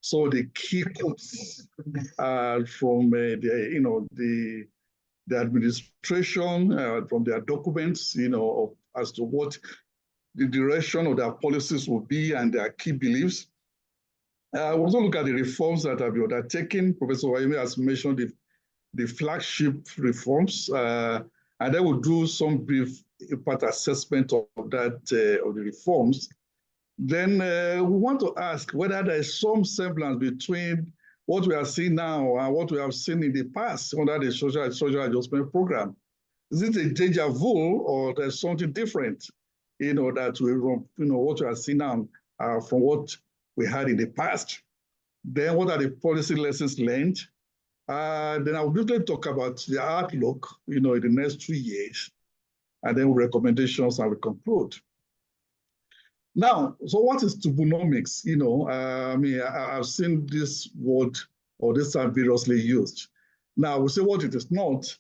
So the key quotes from the administration, from their documents, as to what the direction of their policies will be and their key beliefs. We also look at the reforms that have been undertaken. Professor Wayime has mentioned the flagship reforms, and then we'll do some brief impact assessment of that, of the reforms. Then we want to ask whether there is some semblance between what we are seeing now and what we have seen in the past under the social adjustment program. Is it a deja vu, or there's something different, that what we are seeing now from what we had in the past? Then what are the policy lessons learned? Then I'll briefly talk about the outlook, in the next 2 years, and then recommendations, and we conclude. Now, so what is tokenomics? I've seen this word or this term variously used. Now, we say what it is not.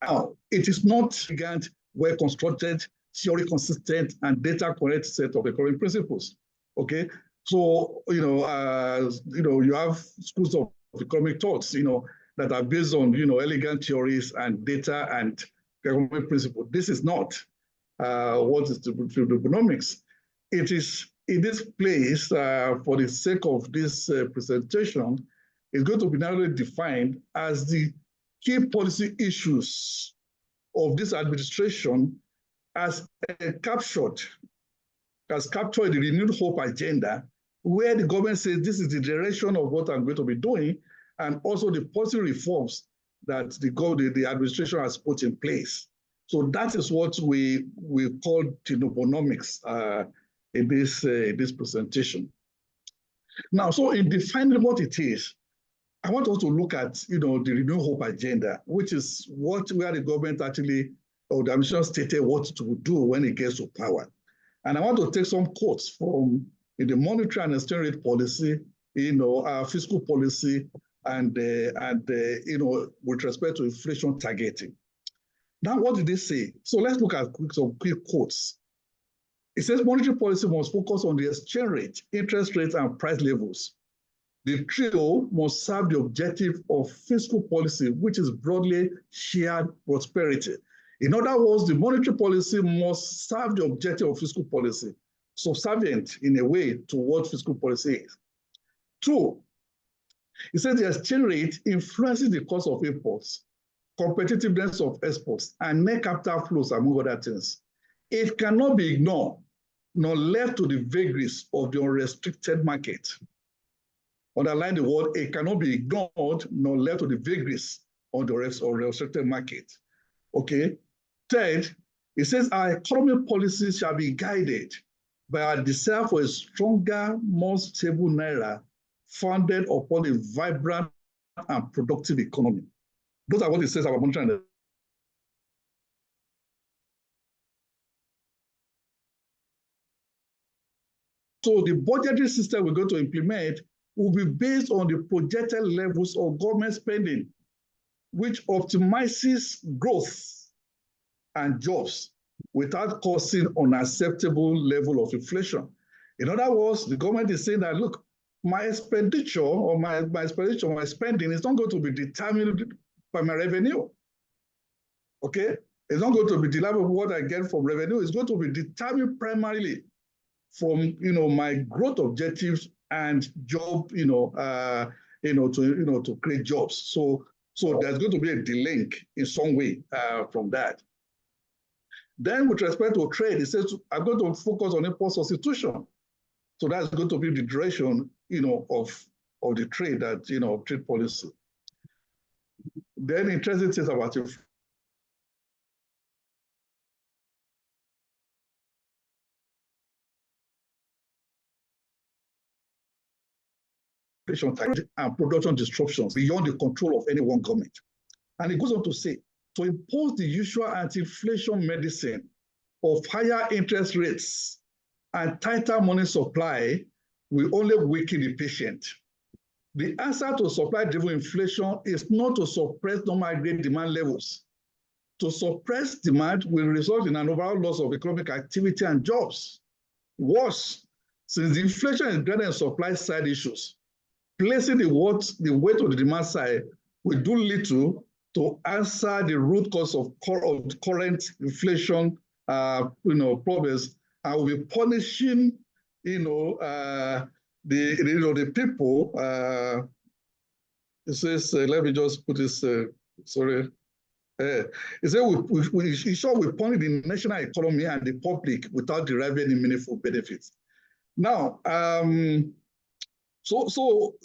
Now, it is not a well-constructed, theory-consistent, and data-correct set of economic principles. Okay, so you have schools of economic thoughts, that are based on elegant theories and data and economic principles. This is not what is tokenomics. It is in this place, for the sake of this presentation, is going to be narrowly defined as the key policy issues of this administration as captured the renewed hope agenda, where the government says this is the direction of what I'm going to be doing, and also the policy reforms that the administration has put in place. So that is what we call tokenomics in this presentation. Now, so in defining what it is, I want us to look at the renewed hope agenda, which is where the government actually, or the administration stated what to do when it gets to power. And I want to take some quotes from the monetary and exchange rate policy, fiscal policy, and with respect to inflation targeting. Now, what did they say? So let's look at some quick quotes. It says monetary policy must focus on the exchange rate, interest rates, and price levels. The trio must serve the objective of fiscal policy, which is broadly shared prosperity. In other words, the monetary policy must serve the objective of fiscal policy, subservient in a way to what fiscal policy is. 2, it says the exchange rate influences the cost of imports, competitiveness of exports, and net capital flows, among other things. It cannot be ignored nor left to the vagaries of the unrestricted market. Underline the word, it cannot be ignored nor left to the vagaries of the restricted market. Okay. 3rd, it says our economic policies shall be guided by our desire for a stronger, more stable naira, founded upon a vibrant and productive economy. Those are what it says about monetary. So the budgetary system we're going to implement will be based on the projected levels of government spending, which optimizes growth and jobs without causing unacceptable level of inflation. In other words, the government is saying that, look, my expenditure or my spending is not going to be determined by my revenue. Okay? It's not going to be determined by what I get from revenue. It's going to be determined primarily from my growth objectives and job, to create jobs. So there's going to be a delink in some way from that. Then with respect to trade, it says I'm going to focus on import substitution. So that's going to be the direction, of the trade, that trade policy. Then interesting things about and production disruptions beyond the control of any one government. And it goes on to say, to impose the usual anti-inflation medicine of higher interest rates and tighter money supply will only weaken the patient. The answer to supply-driven inflation is not to suppress normal aggregate demand levels. To suppress demand will result in an overall loss of economic activity and jobs. Worse, since the inflation is greater than supply side issues, placing the weight on the demand side will do little to answer the root cause of current inflation problems, and will be punishing the people. It says, let me just put this, sorry. It says, we punish the national economy and the public without deriving any meaningful benefits. Now, so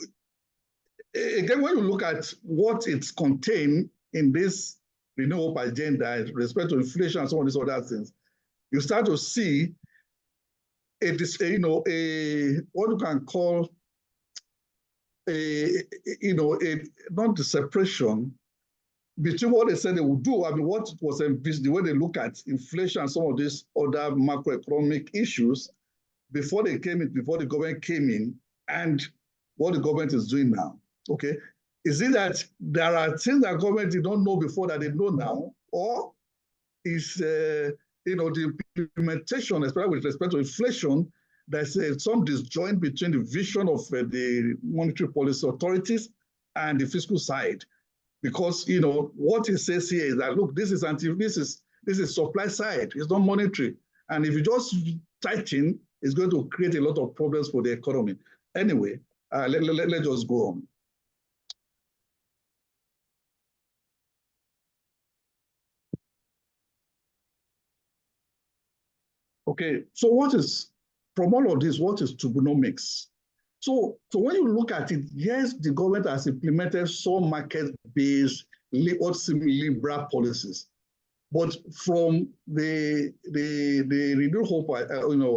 again, when you look at what it's contained in this renewable agenda with respect to inflation and some of these other things, you start to see what you can call not the separation between what they said they would do, I mean, what was envisaged, the way they look at inflation and some of these other macroeconomic issues before the government came in, and what the government is doing now. Okay, is it that there are things that government did not know before that they know now, or is the implementation, especially with respect to inflation, there's some disjoint between the vision of the monetary policy authorities and the fiscal side? Because what it says here is that, look, this is supply side, it's not monetary, and if you just tighten, it's going to create a lot of problems for the economy. Anyway, let's just go on. Okay, so from all of this, what is Tubonomics? So when you look at it, yes, the government has implemented some market-based, what seem liberal policies, but from the Renewed Hope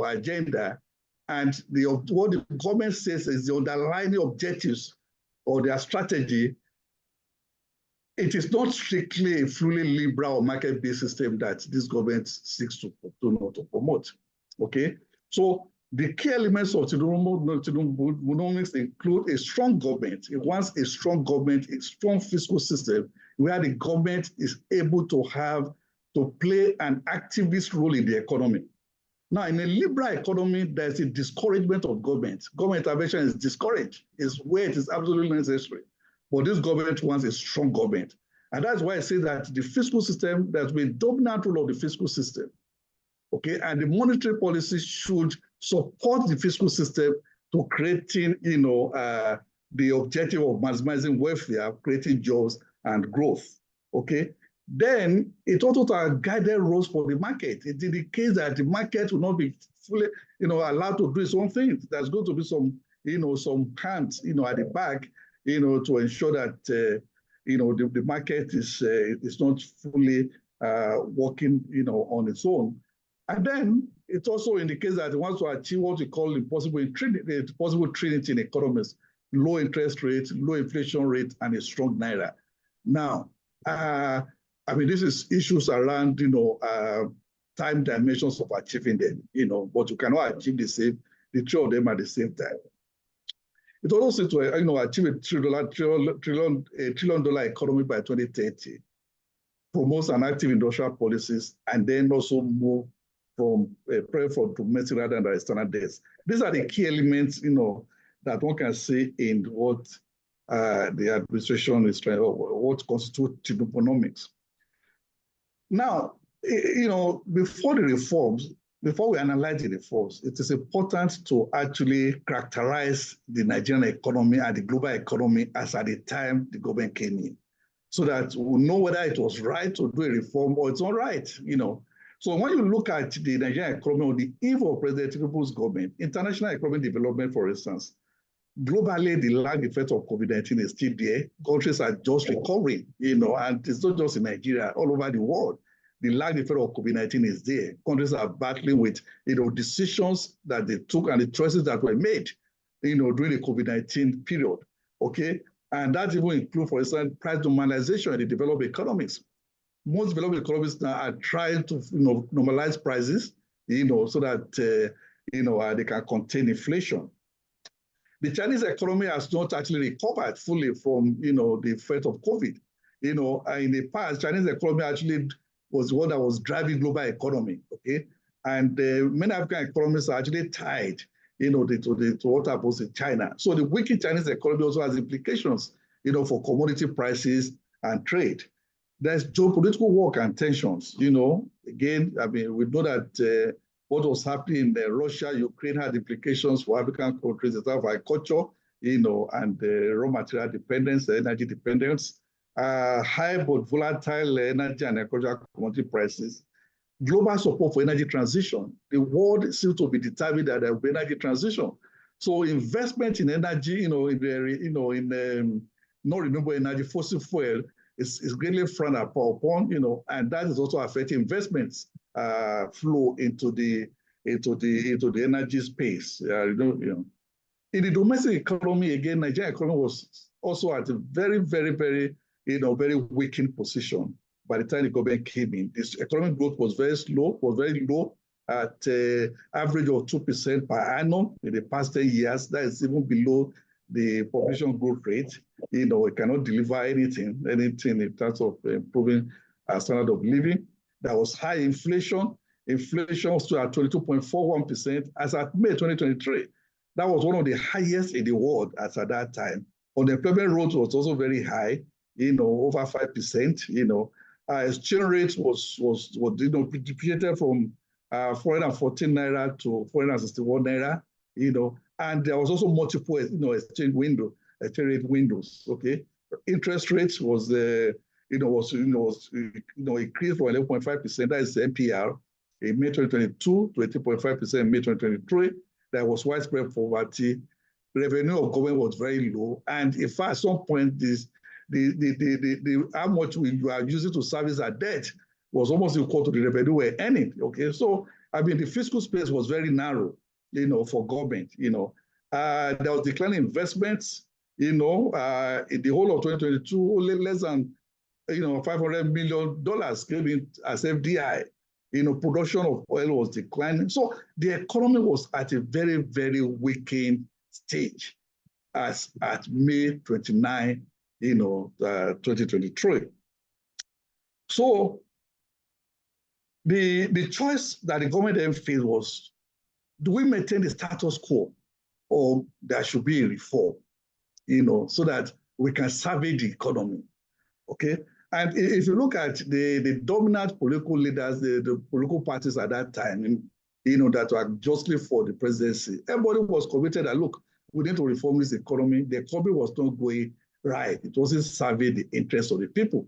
agenda, and what the government says is the underlying objectives or their strategy, it is not strictly a fully liberal or market-based system that this government seeks to promote. Okay, so the key elements of Tubonomics include a strong government. It wants a strong government, a strong fiscal system, where the government is able to play an activist role in the economy. Now, in a liberal economy, there's a discouragement of government. Government intervention is discouraged. It's where it is absolutely necessary. But this government wants a strong government. And that's why I say that the fiscal system, there's been a dominant role of the fiscal system. Okay, and the monetary policy should support the fiscal system to creating, the objective of maximizing welfare, creating jobs and growth. Okay, then it also has guided roles for the market. It indicates that the market will not be fully, allowed to do its own thing. There's going to be some hands, at the back, to ensure that, the market is not fully working, on its own. And then it also indicates that it wants to achieve what we call the possible trinity in economies: low interest rate, low inflation rate, and a strong naira. Now, this is issues around, time dimensions of achieving them, but you cannot achieve the three of them at the same time. It also says to, achieve a $1 trillion economy by 2030, promotes an active industrial policies, and then also move from domestic rather than external debts. These are the key elements, that one can see in what the administration is trying, or what constitutes Tubonomics. Now, before we analyze the reforms, it is important to actually characterize the Nigerian economy and the global economy as at the time the government came in, so that we'll know whether it was right to do a reform or it's not right, So when you look at the Nigerian economy on the eve of President Tinubu's government, international economic development, for instance, globally, the lag effect of COVID-19 is still there. Countries are just recovering, and it's not just in Nigeria, all over the world. The lag effect of COVID-19 is there. Countries are battling with, decisions that they took and the choices that were made, during the COVID-19 period, okay? And that even includes, for instance, price normalization in the developed economies. Most developed economies now are trying to, normalize prices, so that, they can contain inflation. The Chinese economy has not actually recovered fully from, the effect of COVID. In the past, Chinese economy actually was one that was driving global economy, okay? And many African economies are actually tied, to what happens in China. So the weakened Chinese economy also has implications, for commodity prices and trade. There's geopolitical war and tensions, Again, I mean, we know that what was happening in Russia, Ukraine had implications for African countries in terms of agriculture, and raw material dependence, energy dependence, high but volatile energy and agricultural commodity prices, global support for energy transition. The world seems to be determined that there will be energy transition. So investment in energy, in non-renewable energy, fossil fuel, is greatly frowned upon, and that is also affecting investments flow into the energy space. In the domestic economy, again, Nigerian economy was also at a very, very, very, very weakened position by the time the government came in. This economic growth was very low at average of 2% per annum in the past 10 years. That is even below the population growth rate. It cannot deliver anything in terms of improving our standard of living. There was high inflation. Inflation was at 22.41% as at May 2023. That was one of the highest in the world as at that time. Unemployment rate was also very high, over 5%. Exchange rate was depreciated from 414 naira to 461 naira, and there was also multiple, exchange rate windows. Okay, interest rates was increased from 11.5%. That is the MPR in May 2022 to 18.5% in May 2023. There was widespread poverty. Revenue of government was very low, and in fact, at some point, how much you are using to service our debt was almost equal to the revenue we're earning. Okay, so I mean, the fiscal space was very narrow, for government. There was declining investments. In the whole of 2022, only less than $500 million came in as FDI. Production of oil was declining. So the economy was at a very, very weakened stage as at May 29, 2023. So the choice that the government then faced was, do we maintain the status quo or there should be a reform, so that we can salvage the economy, okay? And if you look at the dominant political leaders, the political parties at that time, that were justly for the presidency, everybody was committed that, look, we need to reform this economy. The economy was not going right. It wasn't serving the interests of the people.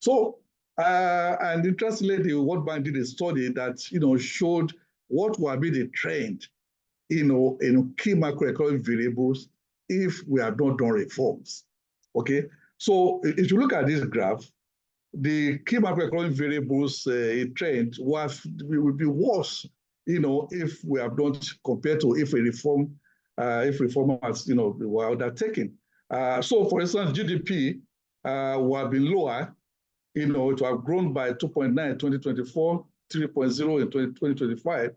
So, and interestingly, the World Bank did a study that, showed what will be the trend, in key macroeconomic variables if we have not done reforms, okay? So if you look at this graph, the key macroeconomic variables trend will be worse, if we have not, compared to if reform has, were undertaken. So for instance, GDP will have been lower, it will have grown by 2.9 in 2024, 3.0 in 2025,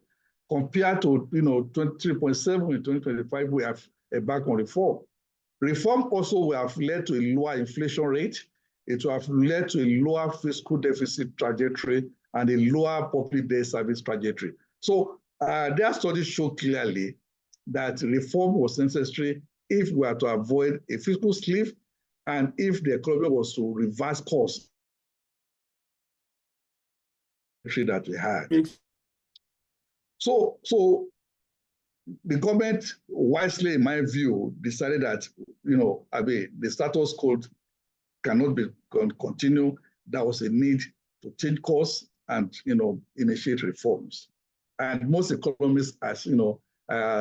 compared to 23.7 in 2025. We have embarked on reform. Reform also will have led to a lower inflation rate. It will have led to a lower fiscal deficit trajectory and a lower public debt service trajectory. So their studies show clearly that reform was necessary if we are to avoid a fiscal cliff and if the economy was to reverse course that we had. So the government wisely, in my view, decided that, the status quo cannot be continue. There was a need to change course and, initiate reforms. And most economists, as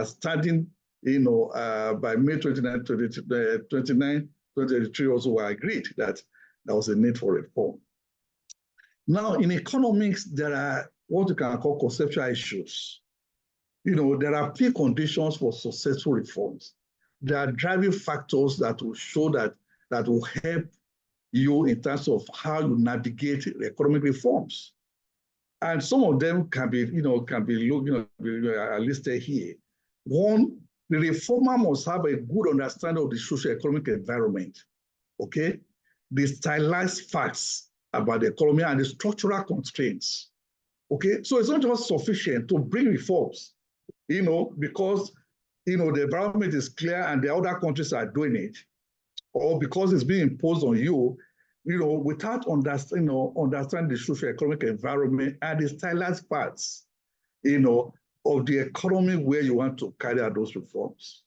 starting, by May 29, 2023, also were agreed that there was a need for reform. Now, in economics, there are what you can call conceptual issues. There are preconditions for successful reforms. There are driving factors that will show that will help you in terms of how you navigate economic reforms. And some of them can be listed here. One The reformer must have a good understanding of the socio-economic environment, okay? The stylized facts about the economy and the structural constraints, okay? So it's not just sufficient to bring reforms, because, the environment is clear and the other countries are doing it, or because it's being imposed on you, without understanding the socio-economic environment and the stylized parts, of the economy where you want to carry out those reforms.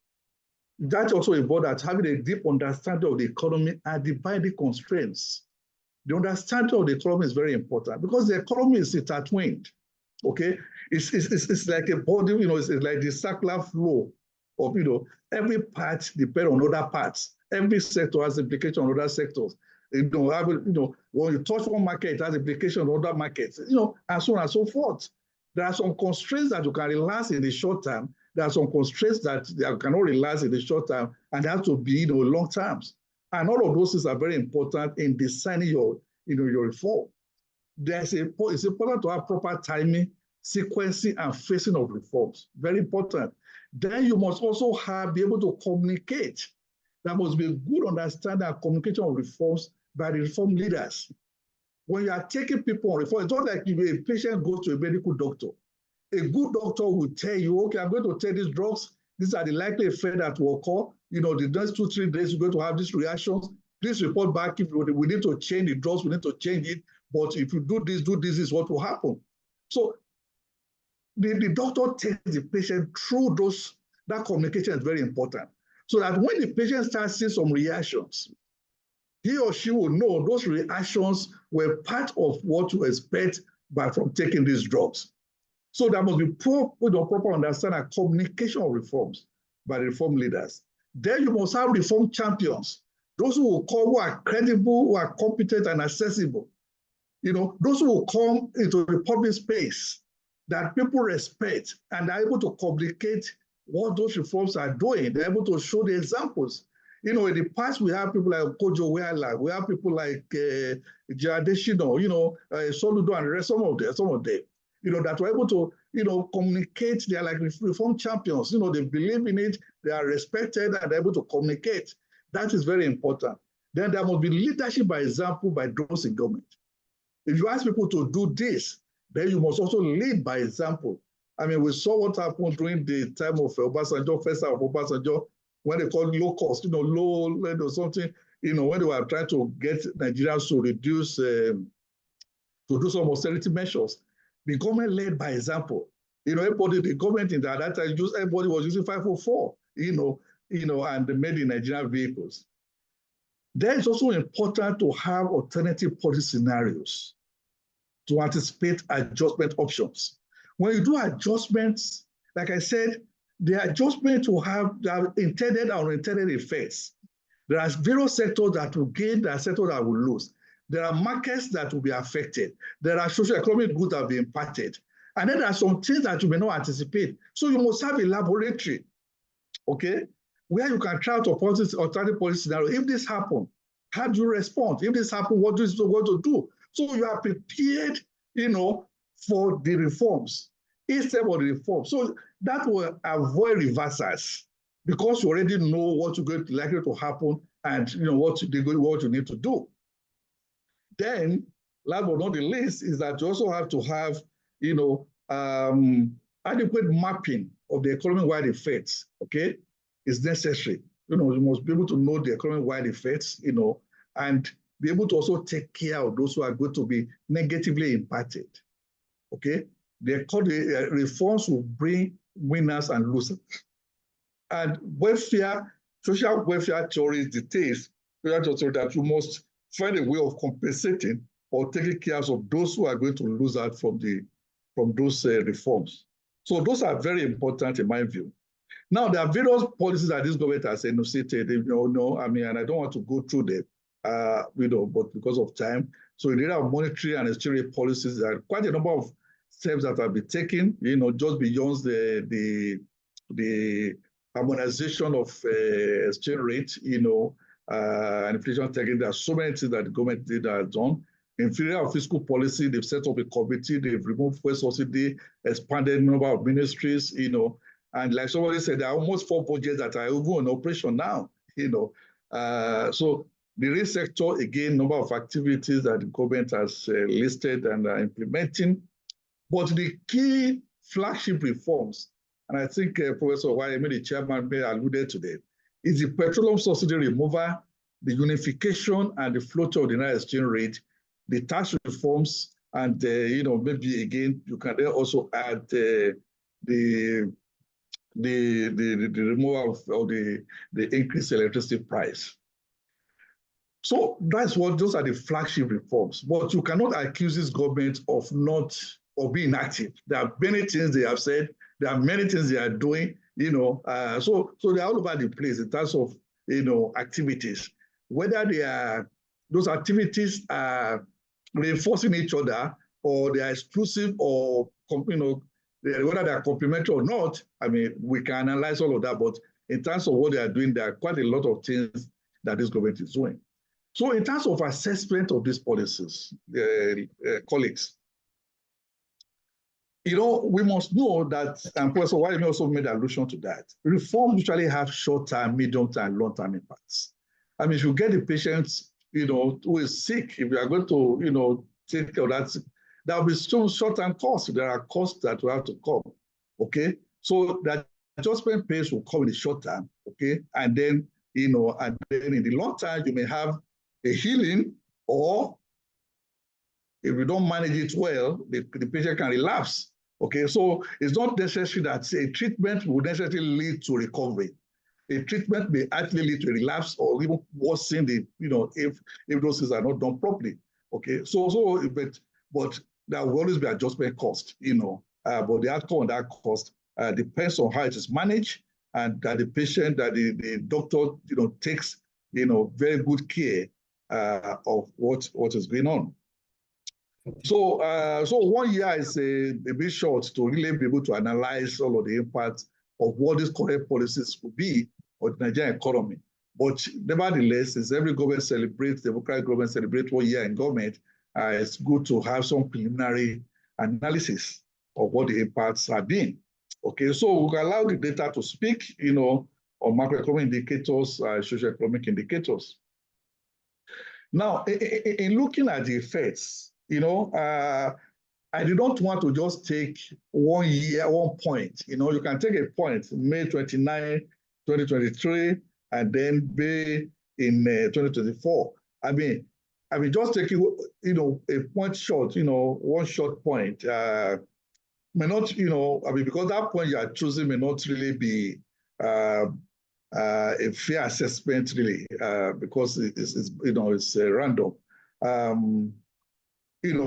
That's also important, having a deep understanding of the economy and the binding constraints. The understanding of the economy is very important because the economy is intertwined, okay? It's like a body, it's like the circular flow of, every part depends on other parts. Every sector has implication on other sectors. When you touch one market, it has implication on other markets, and so on and so forth. There are some constraints that you can relax in the short term. There are some constraints that you cannot relax in the short term, and they have to be, long terms. And all of those things are very important in designing your reform. It's important to have proper timing, sequencing, and phasing of reforms. Very important. Then you must also be able to communicate. There must be a good understanding and communication of reforms by the reform leaders. When you are taking people on reform, it's not like if a patient goes to a medical doctor. A good doctor will tell you, okay, I'm going to take these drugs. These are the likely effects that will occur. The next 2-3 days, you're going to have these reactions. Please report back if we need to change the drugs, we need to change it. But if you do this is what will happen. So the doctor takes the patient through that communication is very important. So that when the patient starts seeing some reactions, he or she will know those reactions were part of what to expect from taking these drugs. So there must be proper understanding and communication of reforms by the reform leaders. Then you must have reform champions, those who are credible, who are competent and accessible. Those who will come into the public space that people respect and are able to communicate what those reforms are doing. They're able to show the examples. In the past, we have people like Kojo Weala, we have people like Jadeshino, Soludo, and the rest, some of them, that were able to, communicate. They are like reform champions. They believe in it, they are respected, and they're able to communicate. That is very important. Then there must be leadership by example by those in government. If you ask people to do this, then you must also lead by example. I mean, we saw what happened during the time of Obasanjo, first time of Obasanjo, when they called low cost, low or something, when they were trying to get Nigerians to reduce, to do some austerity measures. The government led by example. The government in that time, everybody was using 504, and they made the Nigerian vehicles. Then it's also important to have alternative policy scenarios to anticipate adjustment options. When you do adjustments, like I said, the adjustment will have intended or unintended effects. There are various sectors that will gain, there are sectors that will lose. There are markets that will be affected. There are socio-economic goods that will be impacted. And then there are some things that you may not anticipate. So you must have a laboratory, okay, where you can try out alternative policy scenario. If this happens, how do you respond? If this happens, what is going to do? So you are prepared, for the reforms, instead of the reforms. So that will avoid reversals because you already know what you're going to likely to happen and what you need to do. Then, last but not the least, is that you also have to have, adequate mapping of the economy-wide effects, okay? It's necessary. You must be able to know the economy-wide effects, and be able to also take care of those who are going to be negatively impacted, okay? The reforms will bring winners and losers. And social welfare theory dictates that you must find a way of compensating or taking care of those who are going to lose out from those reforms. So those are very important in my view. Now, there are various policies that this government has enunciated, and I don't want to go through them, but because of time. So in the area of monetary and exchange rate policies, there are quite a number of steps that have been taken, just beyond the harmonization of exchange rate, and inflation tagging. There are so many things that the government did done. In the area of fiscal policy, they've set up a committee, they've removed fuel subsidy, expanded the number of ministries, And like somebody said, there are almost 4 budgets that are even in operation now, So the real sector, again, number of activities that the government has listed and are implementing. But the key flagship reforms, and I think Professor Wayemi, the chairman, may alluded to them, is the petroleum subsidy removal, the unification and the floating of the naira exchange rate, the tax reforms, and maybe again you can then also add the removal of the increased electricity price. So those are the flagship reforms. But you cannot accuse this government of being inactive. There are many things they have said. There are many things they are doing. So they're all over the place in terms of activities. Whether those activities are reinforcing each other or they are exclusive or whether they are complementary or not. I mean, we can analyze all of that. But in terms of what they are doing, there are quite a lot of things that this government is doing. So in terms of assessment of these policies, colleagues, we must know that, and Professor Wayemi also made allusion to that, reforms usually have short-term, medium-term, long-term impacts. I mean, if you get the patient, who is sick, if you are going to, take care of that, there will be some short-term costs. There are costs that will have to come, okay? So that adjustment pays will come in the short term, okay? And then, and then in the long term, you may have a healing, or if you don't manage it well, the patient can relapse. Okay, so it's not necessary that a treatment will necessarily lead to recovery. A treatment may actually lead to a relapse or even worsen if those things are not done properly. Okay, but there will always be adjustment cost, but the outcome of that cost depends on how it is managed and that the patient, that the doctor, takes, very good care of what is going on. So 1 year is a bit short to really be able to analyze all of the impacts of what these current policies will be on the Nigerian economy. But nevertheless, as every government celebrates, democratic government celebrates 1 year in government, it's good to have some preliminary analysis of what the impacts have been. Okay, so we can allow the data to speak, on macroeconomic indicators, socioeconomic indicators. Now, in looking at the effects, I do not want to just take 1 year, 1 point. You can take a point, May 29, 2023, and then be in 2024. I mean, just taking, a point short, 1 short point, may not, because that point you are choosing may not really be a fair assessment, really, because it's random.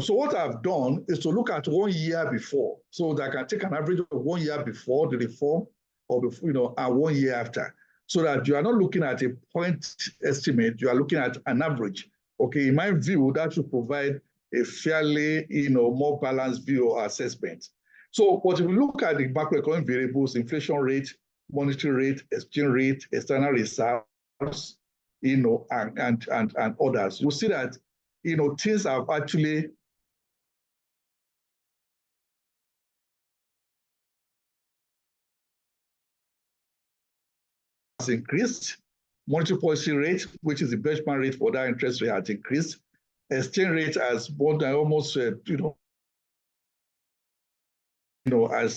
So what I've done is to look at 1 year before, so that I can take an average of 1 year before the reform, or before, and 1 year after, so that you are not looking at a point estimate, you are looking at an average. Okay, in my view, that should provide a fairly, more balanced view or assessment. So, but if we look at the macroeconomic variables, inflation rate, monetary rate, exchange rate, external reserves, and others, you'll see that, things have actually increased. Monetary policy rate, which is the benchmark rate for that interest rate, has increased. Exchange rate has more than almost, has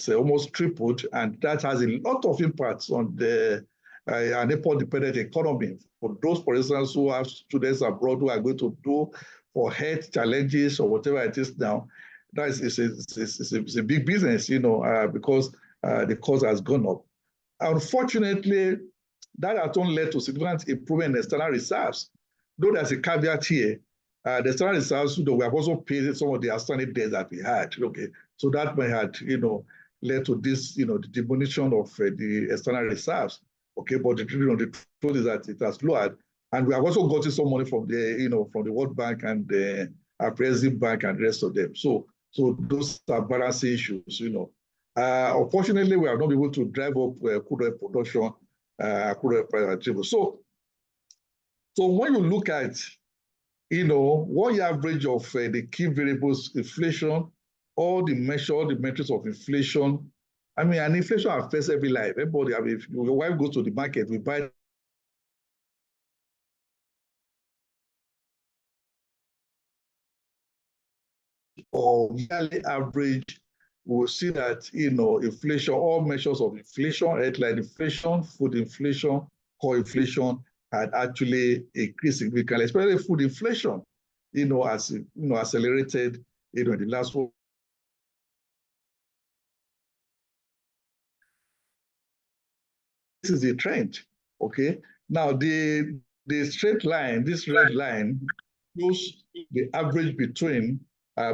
almost tripled, and that has a lot of impacts on an import-dependent economy. For those, for instance, who have students abroad who are going to do for health challenges or whatever it is now, that is a big business, because the cost has gone up. Unfortunately, that has not led to significant improvement in external reserves. Though there's a caveat here, the external reserves, we have also paid some of the outstanding debts that we had. Okay, so that may have, led to this, the diminution of the external reserves. Okay, but the truth is that it has lowered, and we have also gotten some money from the, from the World Bank and the President Bank and the rest of them. So those are balancing issues. Unfortunately, we have not been able to drive up crude oil production, crude oil price achievable. So when you look at 1 year average of the key variables, inflation, all the metrics of inflation, I mean, and inflation affects every life. Everybody, I mean, if your wife goes to the market, we buy or yearly average, we'll see that, inflation, all measures of inflation, headline inflation, food inflation, core inflation had actually increased significantly, especially food inflation, as accelerated, in the last one. This is the trend, okay? Now, the straight line, this red line, shows the average between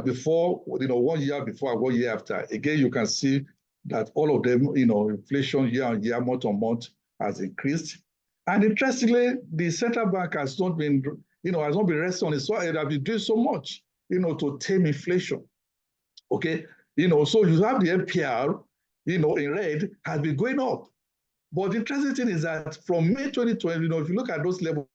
before, 1 year before and 1 year after. Again, you can see that all of them, inflation year on year, month on month has increased. And interestingly, the central bank has not been, has not been resting on its soil. It has been doing so much, to tame inflation. Okay, so you have the MPR, in red, has been going up. But the interesting thing is that from May 2020, if you look at those levels,